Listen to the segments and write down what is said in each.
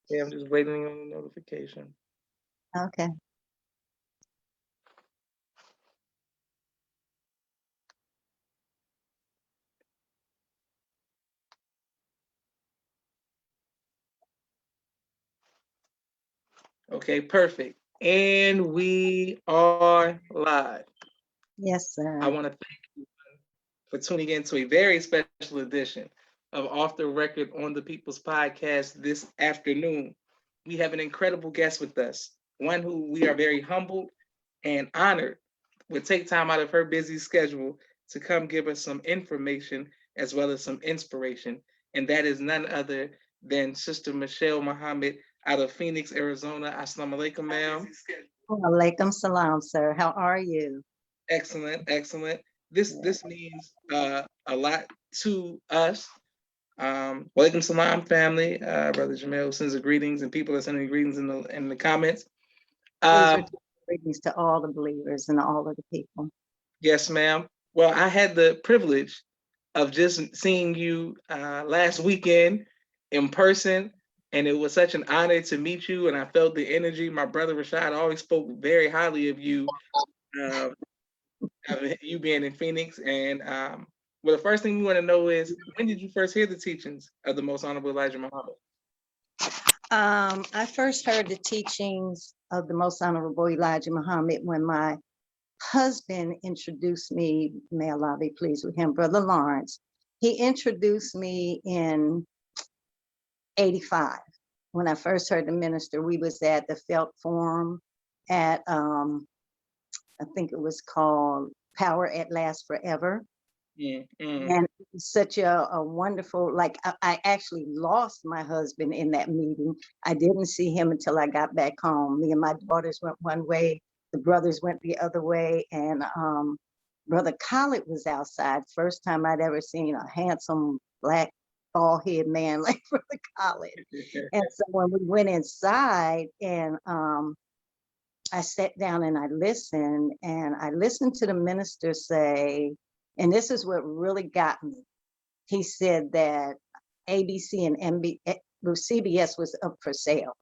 Yeah, I'm just waiting on the notification. Okay. Okay, perfect. And we are live. Yes, I sir. want to thank you for tuning in to a very special edition of Off the Record on the People's Podcast this afternoon. We have an incredible guest with us, one who we are very humbled and honored would take time out of her busy schedule to come give us some information as well as some inspiration. And that is none other than Sister MIchaele Muhammad out of Phoenix, Arizona. Assalamu alaikum, ma'am. Alaikum salam, sir. How are you? Excellent, excellent. This means a lot to us. Walaikum salam, family. Brother Jamil sends the greetings, and people are sending greetings in the comments. Please Um, return greetings to all the believers and all of the people. yes, ma'am. Well, I had the privilege of just seeing you last weekend in person, and it was such an honor to meet you. And I felt the energy. My brother Rashad always spoke very highly of you. Uh, of you being in Phoenix. And well, the first thing we want to know is when did you first hear the teachings of the Most Honorable Elijah Muhammad? I first heard the teachings of the Most Honorable Elijah Muhammad when my husband introduced me, may Allah be pleased with him, Brother Lawrence. He introduced me in 85. When I first heard the minister, we was at the Felt Forum at, I think it was called Power at Last Forever. And it was such a wonderful, like I actually lost my husband in that meeting. I didn't see him until I got back home. Me and my daughters went one way, the brothers went the other way, and Brother Khalid was outside. First time I'd ever seen a handsome black bald head man like Brother Khalid. And so when we went inside and I sat down and I listened to the minister say, and this is what really got me. He said that ABC and CBS was up for sale.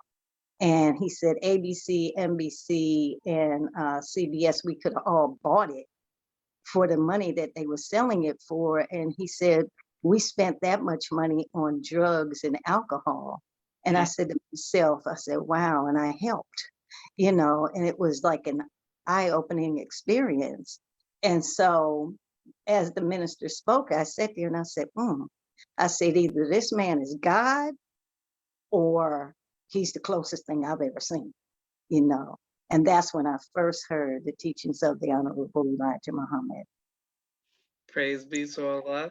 And he said ABC, NBC, and CBS, we could have all bought it for the money that they were selling it for. And he said, we spent that much money on drugs and alcohol. And I said to myself, I said, wow, and I helped, and it was like an eye-opening experience. And so as the minister spoke, I sat there and I said, I said, either this man is God or he's the closest thing I've ever seen, you know. And that's when I first heard the teachings of the Honorable Elijah Muhammad. Praise be to Allah.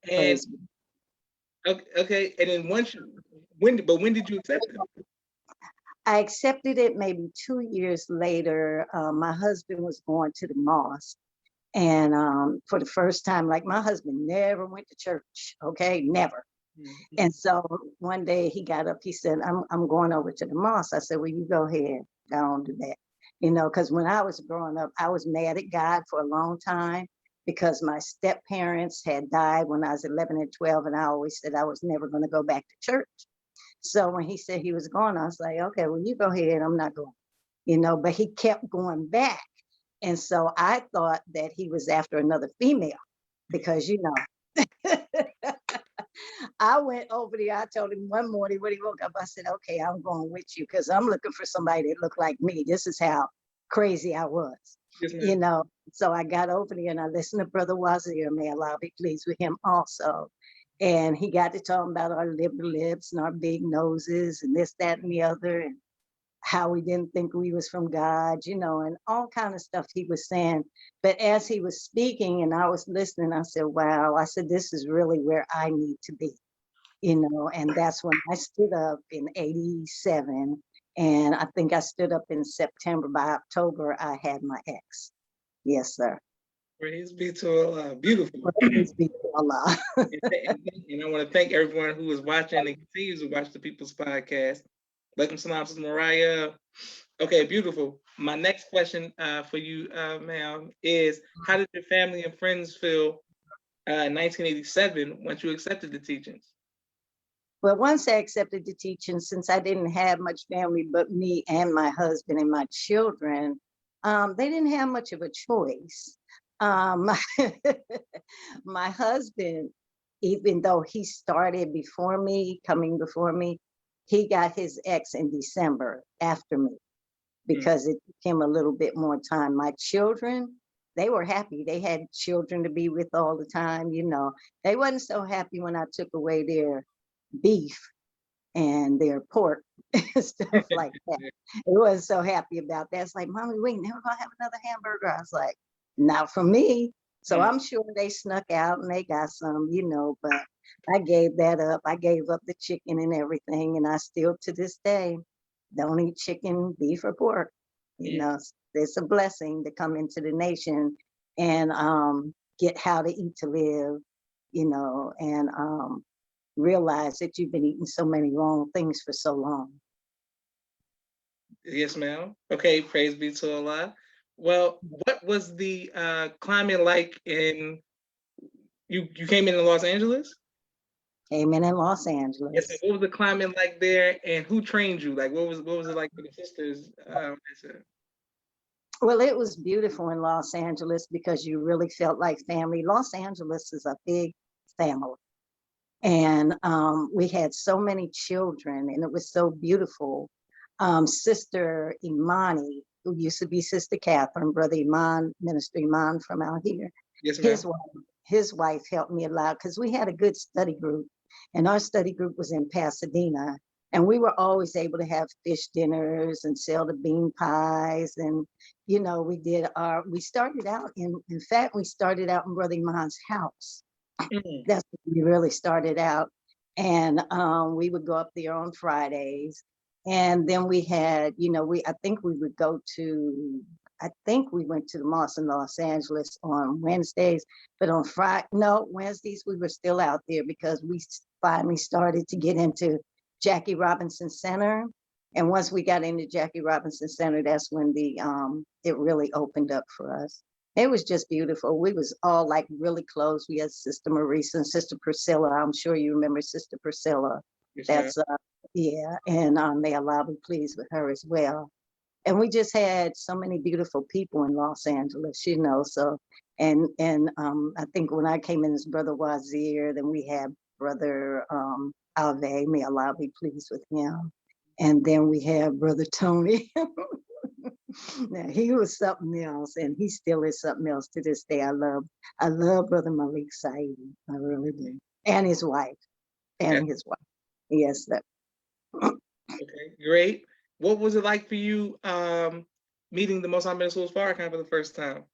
And Praise be. okay, and then when did you accept it? I accepted it maybe 2 years later. My husband was going to the mosque. And for the first time, like my husband never went to church, okay, never. And so one day he got up, he said, I'm going over to the mosque. I said, well, you go ahead, go on do that. Because when I was growing up, I was mad at God for a long time because my step parents had died when I was 11 and 12. And I always said I was never going to go back to church. So when he said he was going, I was like, okay, well, you go ahead, I'm not going, but he kept going back. And so I thought that he was after another female because, I went over there. I told him one morning when he woke up, I said, okay, I'm going with you because I'm looking for somebody that looked like me. This is how crazy I was, Yes, So I got over there and I listened to Brother Wazir, may Allah be pleased with him also. And he got to talking about our liberal lips and our big noses and this, that, and the other. And how we didn't think we was from God, and all kind of stuff he was saying. But as he was speaking and I was listening, I said, wow, I said, this is really where I need to be, and that's when I stood up in 87. And I think I stood up in September. By October, I had my ex. Yes, sir. praise be to Allah. Beautiful. Praise be to Allah. And I want to thank everyone who is watching and continues to watch the People's Podcast. Welcome, salam, Sister Mariah. Okay, beautiful. My next question for you, ma'am, is how did your family and friends feel in 1987 once you accepted the teachings? But once I accepted the teaching, since I didn't have much family but me and my husband and my children, they didn't have much of a choice. My, my husband, even though he started before me, coming before me, he got his ex in December after me because it took him a little bit more time. My children, they were happy. They had children to be with all the time, you know. They wasn't so happy when I took away their beef and their pork and stuff like that. They wasn't so happy about that. It's like, Mommy, we never gonna have another hamburger. I was like, not for me. So I'm sure they snuck out and they got some, you know, but I gave that up. I gave up the chicken and everything. And I still to this day don't eat chicken, beef, or pork. You know, it's a blessing to come into the nation and get how to eat to live, you know, and realize that you've been eating so many wrong things for so long. Yes, ma'am. Okay, praise be to Allah. Well, what was the climate like in you came in Los Angeles? Came in Los Yes, ma'am. Angeles. What was the climate like there, and who trained you? Like, what was it like for the sisters? Well, it was beautiful in Los Angeles because you really felt like family. Los Angeles is a big family. And we had so many children, and it was so beautiful. Sister Imani, who used to be Sister Catherine, Brother Iman, Minister Iman from out here, Yes, ma'am. his wife helped me a lot because we had a good study group, and our study group was in Pasadena. And we were always able to have fish dinners and sell the bean pies. And, you know, we started out in fact, we started out in Brother Iman's house. That's when we really started out. And we would go up there on Fridays. And then we had, you know, I think we would go to, I think we went to the mosque in Los Angeles on Wednesdays, but on Wednesdays we were still out there because we finally started to get into Jackie Robinson Center. And once we got into Jackie Robinson Center, that's when it really opened up for us. It was just beautiful. We was all like really close. We had Sister Marisa and Sister Priscilla. I'm sure you remember Sister Priscilla. Yes, That's yeah, and may Allah be pleased with her as well. And we just had so many beautiful people in Los Angeles, you know. So and I think when I came in as Brother Wazir, then we had Brother Alve, may Allah be pleased with him. And then we had Brother Tony. Now he was something else, and he still is something else to this day. I love Brother Malik Saeed. I really do, and his wife, Yes, sir. okay, great. What was it like for you meeting the Most High Min Farrakhan for the first time?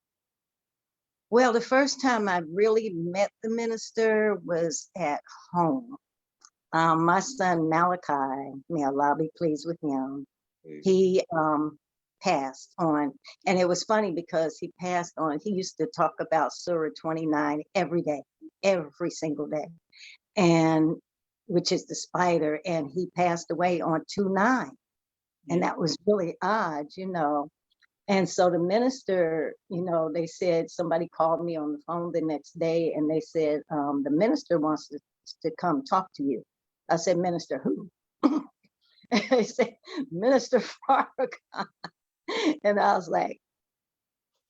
Well, the first time I really met the minister was at home. My son Malachi, may Allah be pleased with him, he passed on. And it was funny because he passed on, he used to talk about Surah 29 every day, every single day, and which is the spider, and he passed away on 2/9. And that was really odd, you know. And so the minister, you know, they said, somebody called me on the phone the next day and they said, the minister wants to come talk to you. I said, Minister who? And they said, Minister Farrakhan. And I was like,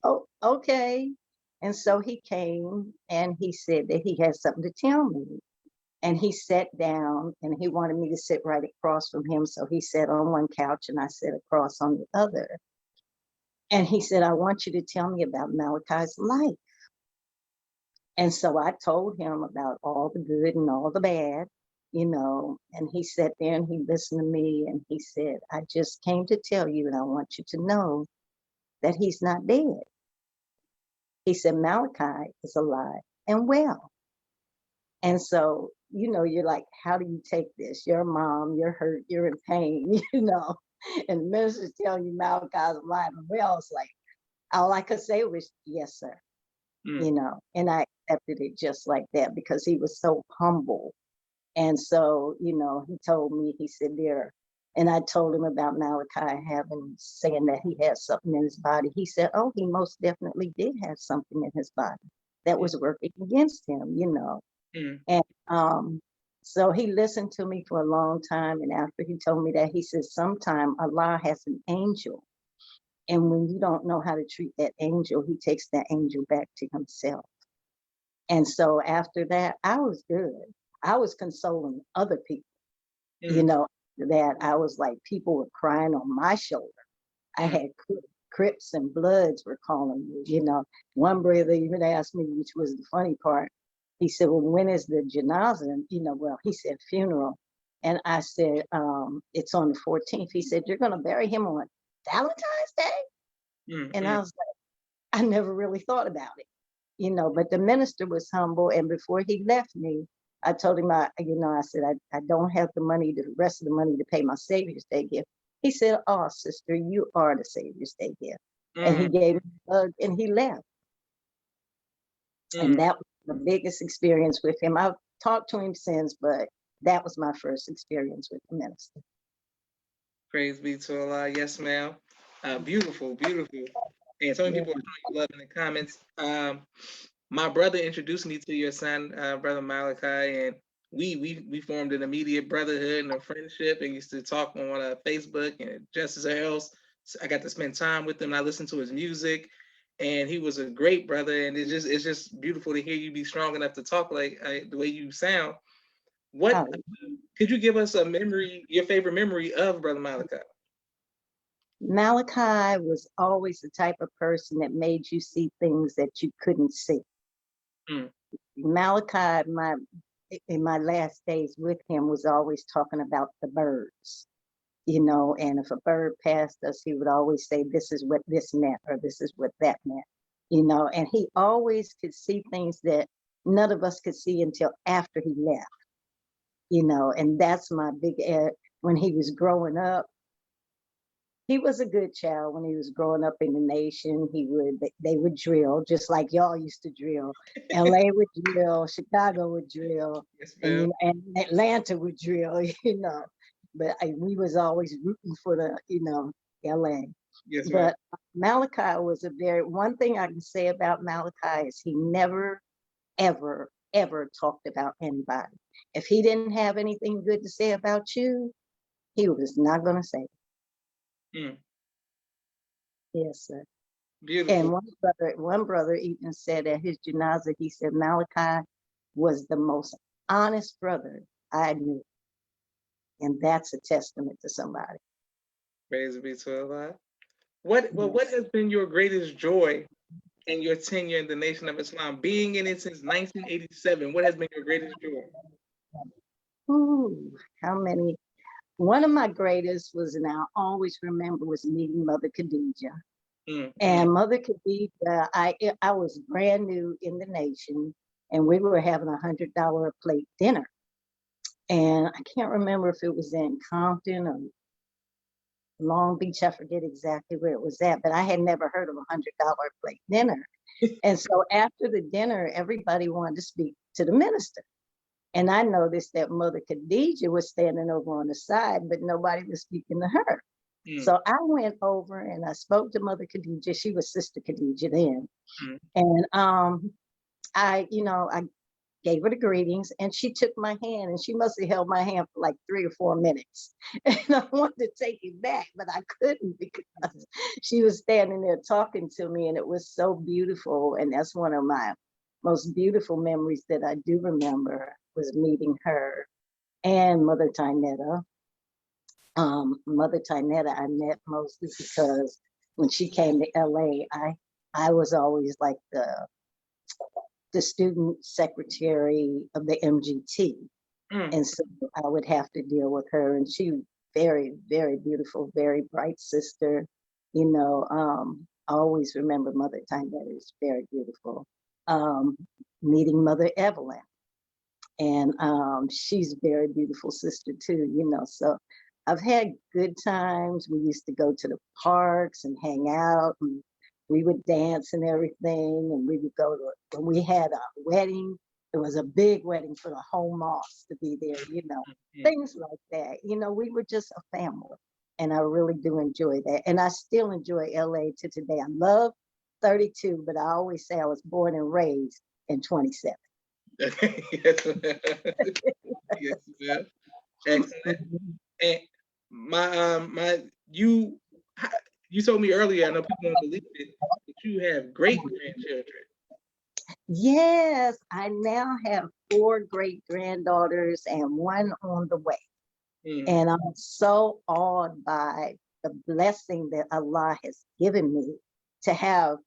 oh, okay. And so he came and he said that he had something to tell me. And he sat down and he wanted me to sit right across from him. So he sat on one couch and I sat across on the other. And he said, I want you to tell me about Malachi's life. And so I told him about all the good and all the bad, you know, and he sat there and he listened to me and he said, I just came to tell you and I want you to know that he's not dead. He said, Malachi is alive and well. And so, you know, you're like, how do you take this? You're a mom, you're hurt, you're in pain, you know, and the minister's telling you Malachi's alive and well. It's like, all I could say was, yes, sir. You know, and I accepted it just like that because he was so humble. And so, you know, he told me, he said there, and I told him about Malachi saying that he had something in his body. He said, oh, he most definitely did have something in his body that was working against him, you know. And So he listened to me for a long time. And after he told me that, he said, sometime Allah has an angel. And when you don't know how to treat that angel, he takes that angel back to himself. And so after that, I was good. I was consoling other people, you Mm, know, that I was like, people were crying on my shoulder. I mm, had Crips and Bloods were calling me, you know. One brother even asked me, which was the funny part. He said, well, when is the janazah? And, you know, well, he said funeral. And I said, it's on the 14th. He said, you're going to bury him on Valentine's Day? mm, And I mm. was like, I never really thought about it, you know, but the minister was humble. And before he left me, I told him, I said, I don't have the money, the rest of the money to pay my Savior's Day gift. He said, oh, sister, you are the Savior's Day gift. And he Mm, gave me a hug and he left. And mm. that was the biggest experience with him. I've talked to him since, but that was my first experience with the minister. Praise be to Allah. Yes, ma'am. Beautiful, beautiful. And so many Yeah. people are showing you love in the comments. My brother introduced me to your son, brother Malachi, and we formed an immediate brotherhood and a friendship, and used to talk on Facebook and just as else. So I got to spend time with him. I listened to his music, and he was a great brother. And it's just beautiful to hear you be strong enough to talk like the way you sound. What Oh, could you give us a memory, your favorite memory of brother Malachi? Malachi was always the type of person that made you see things that you couldn't see. Mm, Malachi, in my last days with him, was always talking about the birds, you know, and if a bird passed us, he would always say, this is what this meant, or this is what that meant, you know, and he always could see things that none of us could see until after he left, you know, and that's my big, when he was growing up, he was a good child when he was growing up in the nation. They would drill just like y'all used to drill. LA would drill, Chicago would drill, yes, and ma'am. and Atlanta would drill, you know. But we was always rooting for the, LA. Yes, ma'am. But Malachi was one thing I can say about Malachi is he never, ever, ever talked about anybody. If he didn't have anything good to say about you, he was not gonna say it. Mm, Yes, sir. beautiful. And one brother even said at his janazah, he said Malachi was the most honest brother I knew. And that's a testament to somebody. Praise be to Allah. What Yes. has been your greatest joy in your tenure in the Nation of Islam? Being in it since 1987, what has been your greatest joy? Ooh, how many? One of my greatest was, and I always remember, was meeting Mother Khadijah. Mm, mm, And Mother Khadijah, I was brand new in the nation, and we were having $100 a plate dinner. And I can't remember if it was in Compton or Long Beach. I forget exactly where it was at, but I had never heard of $100 plate dinner. And so after the dinner, everybody wanted to speak to the minister. And I noticed that Mother Khadijah was standing over on the side, but nobody was speaking to her. mm, So I went over and I spoke to Mother Khadijah. She was Sister Khadijah then. mm. And I gave her the greetings and she took my hand and she must have held my hand for like 3 or 4 minutes. And I wanted to take it back, but I couldn't because she was standing there talking to me and it was so beautiful. And that's one of my most beautiful memories that I do remember was meeting her and Mother Tynetta. Mother Tynetta I met mostly because when she came to LA, I was always like the student secretary of the MGT. Mm. And so I would have to deal with her. And she was very, very beautiful, very bright sister. I always remember Mother Tynetta is very beautiful. Um, Meeting Mother Evelyn. And she's a very beautiful sister too. So I've had good times. We used to go to the parks and hang out, and we would dance and everything. And we would go to, when we had a wedding, it was a big wedding for the whole mosque to be there, Mm. things like that. We were just a family. And I really do enjoy that. And I still enjoy LA to today. I love 32, but I always say I was born and raised in 27. Yes. Yes, well, excellent. And you you told me earlier, I know people don't believe it, but you have great grandchildren. Yes, I now have four great granddaughters and one on the way. Mm, And I'm so awed by the blessing that Allah has given me to have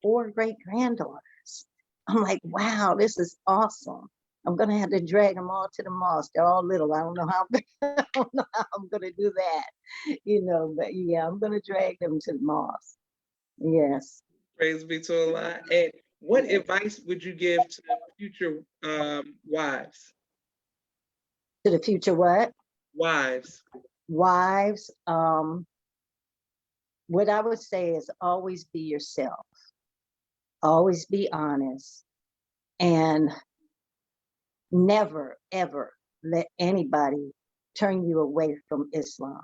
four great granddaughters. I'm like, wow, this is awesome. I'm gonna have to drag them all to the mosque. They're all little. I don't know how I don't know how I'm gonna do that, but yeah, I'm gonna drag them to the mosque. Yes. praise be to Allah. And what advice would you give to future wives? To the future what? Wives. Wives. What I would say is always be yourself, always be honest, and never, ever let anybody turn you away from Islam.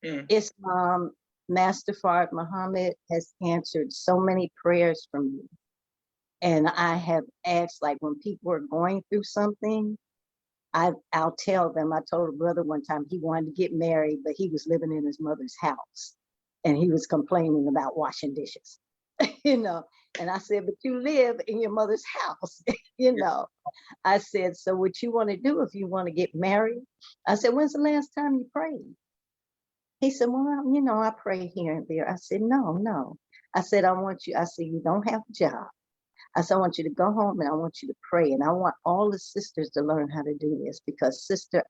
Mm, Islam, Master Fard Muhammad has answered so many prayers from me. And I have asked, like, when people are going through something, I'll tell them. I told a brother one time he wanted to get married, but he was living in his mother's house and he was complaining about washing dishes, you know. And I said, but you live in your mother's house, you know. I said, so what you want to do if you want to get married? I said, when's the last time you prayed? He said, well, I pray here and there. I said, no, no. I said, I said, you don't have a job. I said, I want you to go home and I want you to pray. And I want all the sisters to learn how to do this because Sister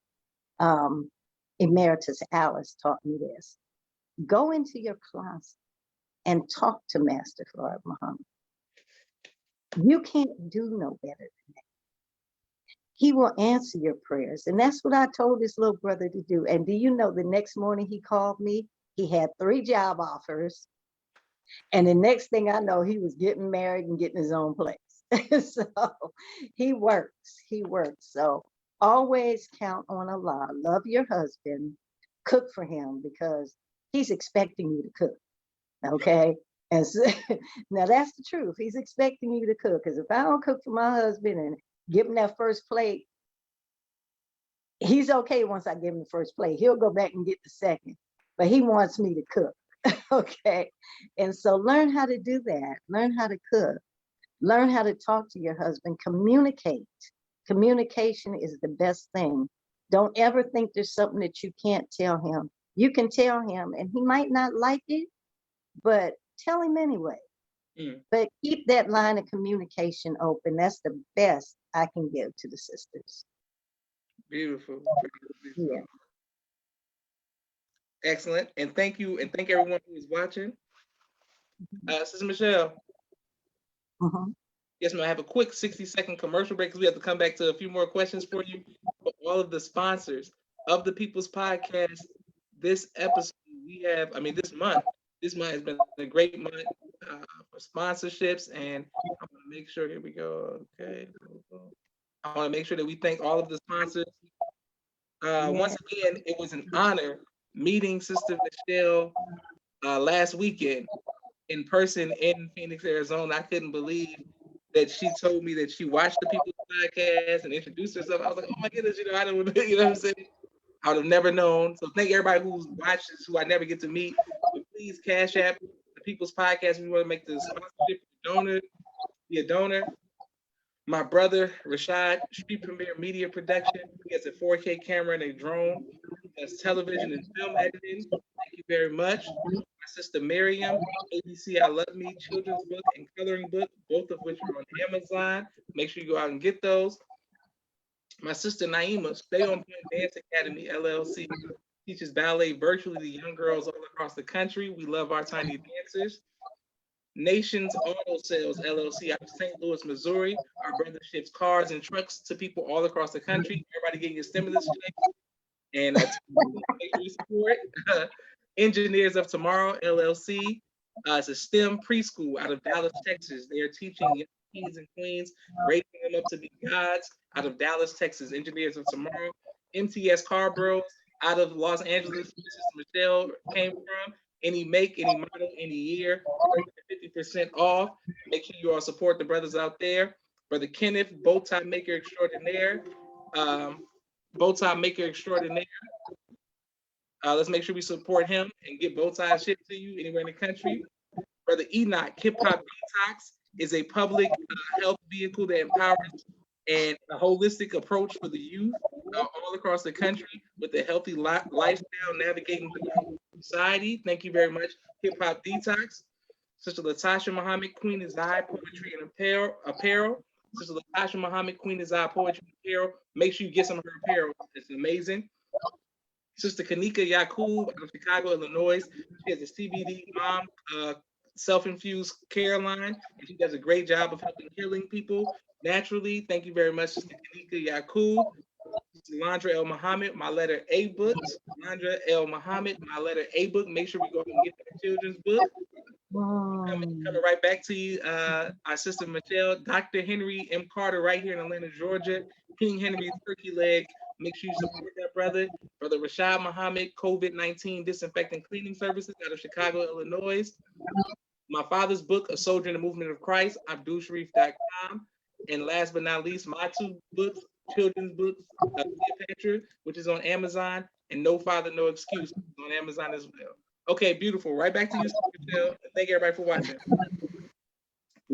um, Emeritus Alice taught me this. Go into your closet and talk to Master Fard Muhammad. You can't do no better. He will answer your prayers. And that's what I told this little brother to do. And do you know the next morning he called me? He had 3 job offers. And the next thing I know, he was getting married and getting his own place. So he works. He works. So always count on Allah. Love your husband. Cook for him because he's expecting you to cook. Okay. And so, now that's the truth. He's expecting you to cook. Because if I don't cook for my husband and give him that first plate, he's okay once I give him the first plate. He'll go back and get the second, but he wants me to cook. Okay. And so learn how to do that. Learn how to cook. Learn how to talk to your husband. Communicate. Communication is the best thing. Don't ever think there's something that you can't tell him. You can tell him, and he might not like it, but tell him anyway. mm, But keep that line of communication open. That's the best I can give to the sisters. beautiful. Yeah. Excellent. And thank you. And thank everyone who is watching. Sister Michelle. Mhm. Yes, ma'am. I have a quick 60-second commercial break because we have to come back to a few more questions for you. For all of the sponsors of the People's Podcast, this episode this month has been a great month for sponsorships. And I want to make sure, here we go. Okay. I want to make sure that we thank all of the sponsors. Once Yeah. again, it was an honor meeting Sister Michelle last weekend in person in Phoenix, Arizona. I couldn't believe that she told me that she watched the People's Podcast and introduced herself. I was like, oh my goodness, I don't, what I'm saying? I would have never known. So thank everybody who's watches, who I never get to meet. But please cash app the People's Podcast. We want to make the sponsorship donor, be a donor. My brother Rashad, Street Premier Media Production. He has a 4K camera and a drone. He does television and film editing. Thank you very much. My sister Miriam, ABC I Love Me children's book and coloring book, both of which are on Amazon. Make sure you go out and get those. My sister Naima, Stay on Point Dance Academy LLC, teaches ballet virtually to young girls all across the country. We love our tiny dancers. Nations Auto Sales LLC out of St. Louis, Missouri. Our brother ships cars and trucks to people all across the country. Everybody getting your stimulus checks and make sure you support. Engineers of Tomorrow LLC. It's a STEM preschool out of Dallas, Texas. They are teaching young kings and queens, raising them up to be gods out of Dallas, Texas. Engineers of Tomorrow. MTS Car Bros out of Los Angeles, Sister Michelle came from. Any make, any model, any year, 50% off. Make sure you all support the brothers out there. Brother Kenneth, bow tie maker extraordinaire. Bowtie Maker Extraordinaire. Let's make sure we support him and get Bowtie shipped to you anywhere in the country. Brother Enoch, Hip Hop Detox is a public health vehicle that empowers and a holistic approach for the youth all across the country with a healthy lifestyle navigating through society. Thank you very much, Hip Hop Detox. Sister Latasha Muhammad, Queen is I, Poetry and Apparel. Sister Latasha Muhammad, Queen is I, Poetry and Apparel. Make sure you get some of her apparel. It's amazing. Sister Kanika Yakub out of Chicago, Illinois. She has a CBD mom self-infused care line, and she does a great job of helping healing people naturally. Thank you very much, Sister Kanika Yakub. Landra El Muhammad, My Letter A books. Landra El Muhammad, My Letter A book. Make sure we go and get that children's book. Coming right back to you, our sister MIchaele, Dr. Henry M. Carter, right here in Atlanta, Georgia. King Henry's turkey leg. Make sure you support that brother. Brother Rashad Muhammad, COVID-19 disinfecting cleaning services out of Chicago, Illinois. My father's book, A Soldier in the Movement of Christ, AbdulSharif.com. And last but not least, my two books, children's books, Cleopatra, which is on Amazon, and No Father, No Excuse on Amazon as well. Okay, beautiful. Right back to you, MIchaele. Thank everybody for watching.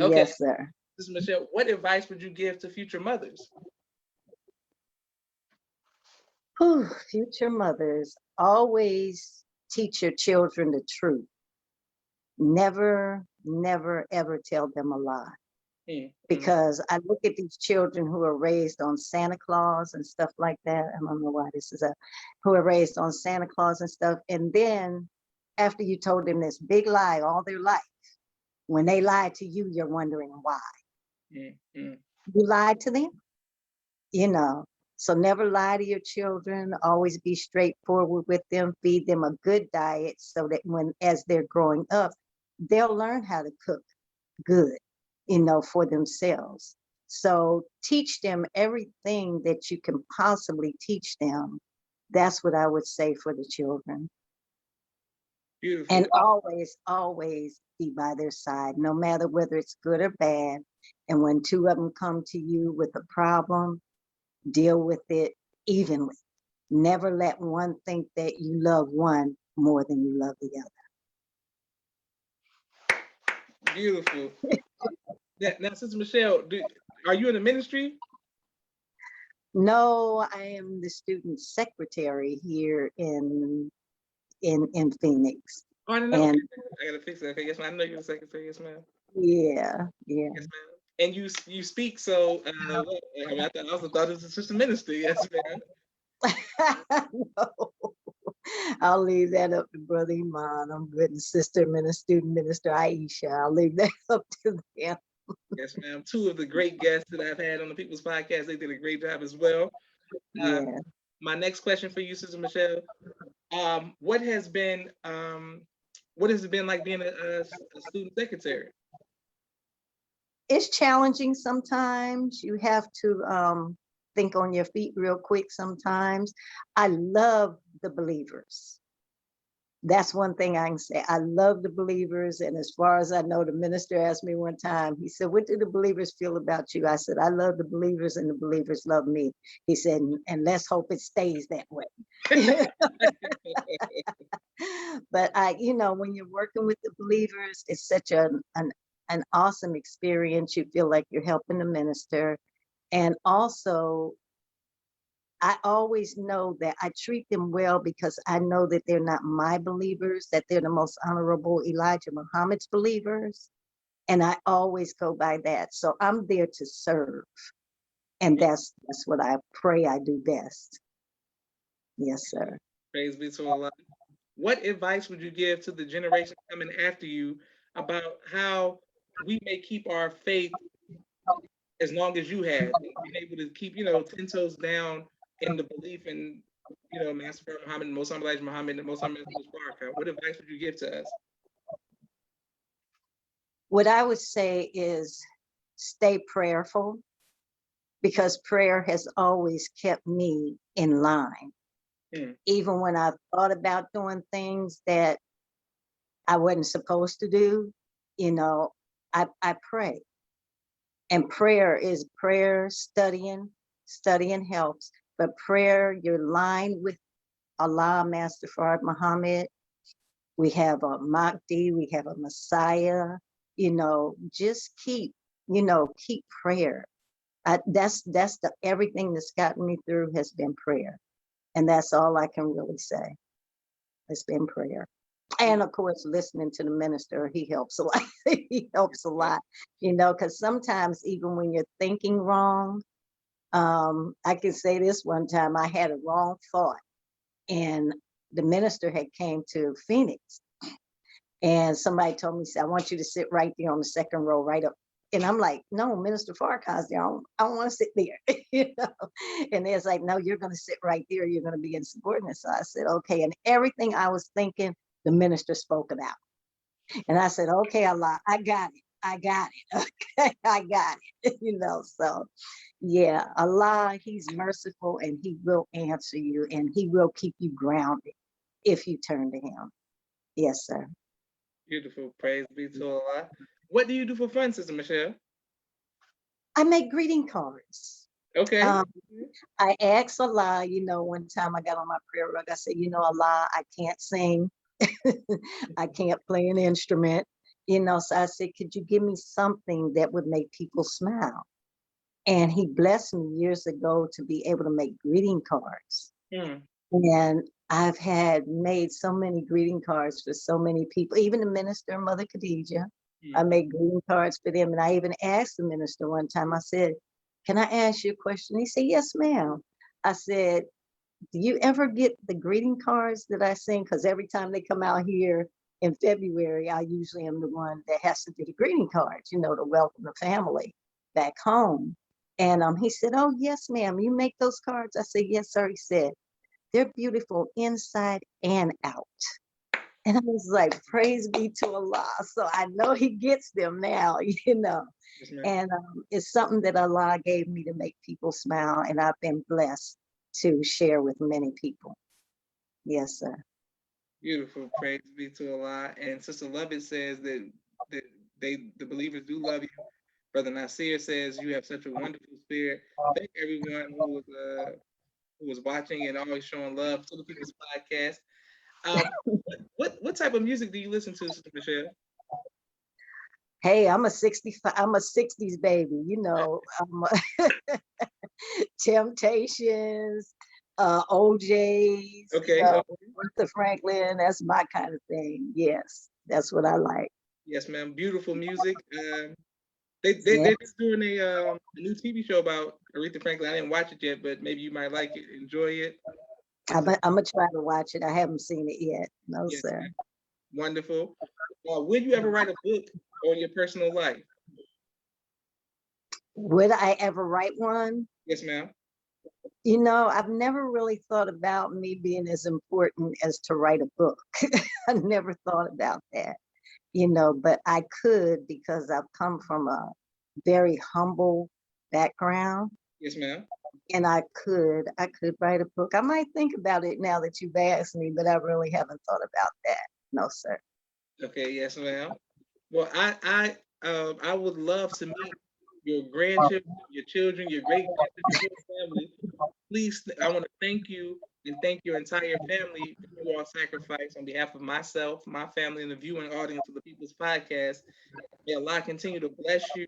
Okay. Yes, sir. This is MIchaele. What advice would you give to future mothers? Whew, future mothers, always teach your children the truth. Never, never, ever tell them a lie. Because I look at these children who are raised on Santa Claus and stuff like that. I don't know why this is who are raised on Santa Claus and stuff. And then after you told them this big lie all their life, when they lie to you, you're wondering why. You lied to them, you know. So never lie to your children. Always be straightforward with them. Feed them a good diet so that as they're growing up, they'll learn how to cook good, you know, for themselves. So teach them everything that you can possibly teach them. That's what I would say for the children. Beautiful. And always, always be by their side, no matter whether it's good or bad. And when two of them come to you with a problem, deal with it evenly. Never let one think that you love one more than you love the other. Beautiful. Now, Sister MIchaele, are you in the ministry? No, I am the student secretary here in Phoenix. Oh, I didn't know. I gotta fix that. Okay, yes, ma'am. I know you're the secretary. Yes, ma'am. Yeah, yeah. Yes, ma'am. And you speak so. I also thought it was assistant minister. Yes, ma'am. No. I'll leave that up to Brother Iman. I'm good, and Sister Student Minister Aisha. I'll leave that up to them. Yes, ma'am. Two of the great guests that I've had on the People's Podcast, they did a great job as well. Yeah. My next question for you, Sister MIchaele, what has it been like being a student secretary? It's challenging sometimes. You have to think on your feet real quick sometimes. I love the believers. That's one thing I can say. I love the believers. And as far as I know, the minister asked me one time, he said, what do the believers feel about you? I said, I love the believers and the believers love me. He said, and let's hope it stays that way. But when you're working with the believers, it's such an awesome experience. You feel like you're helping the minister. And also, I always know that I treat them well because I know that they're not my believers, that they're the most honorable Elijah Muhammad's believers. And I always go by that. So I'm there to serve. And that's what I pray I do best. Yes, sir. Praise be to Allah. What advice would you give to the generation coming after you about how we may keep our faith as long as you have, and being able to keep, 10 toes down in the belief in, Master Muhammad, Most High Elijah Muhammad, and Most High Min Farrakhan? What advice would you give to us? What I would say is stay prayerful, because prayer has always kept me in line. Even when I thought about doing things that I wasn't supposed to do, I pray. And prayer is prayer, studying, studying helps, but prayer, you're lined with Allah, Master Fard Muhammad. We have a Mahdi, we have a Messiah, just keep prayer. That's the everything that's gotten me through has been prayer. And that's all I can really say. It's been prayer. And of course, listening to the minister, he helps a lot. He helps a lot, because sometimes even when you're thinking wrong, I can say this one time, I had a wrong thought and the minister had came to Phoenix and somebody told me, I want you to sit right there on the second row, right up. And I'm like, no, Minister Farrakhan's there. I don't want to sit there, And it's like, no, you're going to sit right there. You're going to be insubordinate. So I said, okay. And everything I was thinking, the minister spoke about. And I said, okay, Allah, I got it. I got it. Okay, I got it. So yeah, Allah, he's merciful and he will answer you and he will keep you grounded if you turn to him. Yes, sir. Beautiful. Praise be to Allah. What do you do for fun, Sister Michelle? I make greeting cards. Okay. I asked Allah, one time I got on my prayer rug, I said, Allah, I can't sing. I can't play an instrument, so I said, could you give me something that would make people smile? And he blessed me years ago to be able to make greeting cards. And I've had made so many greeting cards for so many people, even the minister, Mother Khadijah. I made greeting cards for them. And I even asked the minister one time, I said, can I ask you a question? He said, yes, ma'am. I said, do you ever get the greeting cards that I sing? Because every time they come out here in February, I usually am the one that has to do the greeting cards, to welcome the family back home. And he said, oh, yes, ma'am, you make those cards? I said, yes, sir. He said, they're beautiful inside and out. And I was like, praise be to Allah. So I know he gets them now, Yes, and it's something that Allah gave me to make people smile. And I've been blessed to share with many people. Yes, sir. Beautiful. Praise be to Allah. And Sister Lovett says that the believers do love you. Brother Nasir says you have such a wonderful spirit. Thank everyone who was watching and always showing love to the People's Podcast. What type of music do you listen to, Sister Michelle? Hey, I'm a 60s baby, Temptations, OJ's, Okay. Aretha Franklin, that's my kind of thing. Yes, that's what I like. Yes, ma'am. Beautiful music. They're just doing a new TV show about Aretha Franklin. I didn't watch it yet, but maybe you might like it, enjoy it. I'm gonna try to watch it. I haven't seen it yet. No, Yes, sir. ma'am. Wonderful. Will you ever write a book on your personal life? Would I ever write one? Yes, ma'am. I've never really thought about me being as important as to write a book. I never thought about that, but I could because I've come from a very humble background. Yes, ma'am. And I could write a book. I might think about it now that you've asked me, but I really haven't thought about that. No, sir. Okay, yes, ma'am. Well, I would love to meet your grandchildren, your children, your great grandchildren, your whole family. Please, I want to thank you and thank your entire family for your all sacrifice on behalf of myself, my family, and the viewing audience of the People's Podcast. May Allah continue to bless you.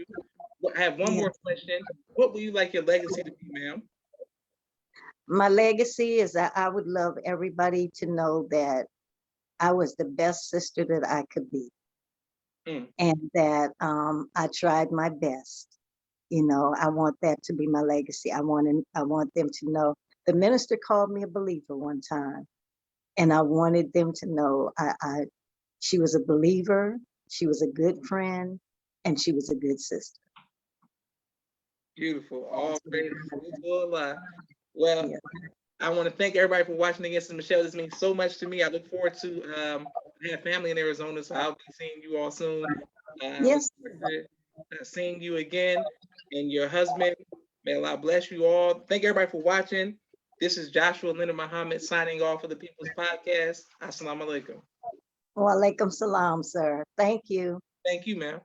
I have one more question. What would you like your legacy to be, ma'am? My legacy is that I would love everybody to know that I was the best sister that I could be. And that I tried my best. I want that to be my legacy. I want them to know. The minister called me a believer one time, and I wanted them to know she was a believer, she was a good friend, and she was a good sister. Beautiful. All praise to Allah. Well, Yeah. I want to thank everybody for watching against Michelle. This means so much to me. I look forward to I have family in Arizona, so I'll be seeing you all soon. Yes. Seeing you again and your husband. May Allah bless you all. Thank everybody for watching. This is Joshua Leonard Muhammad signing off for the People's Podcast. Assalamu alaikum. Wa alaikum salam, sir. Thank you. Thank you, ma'am.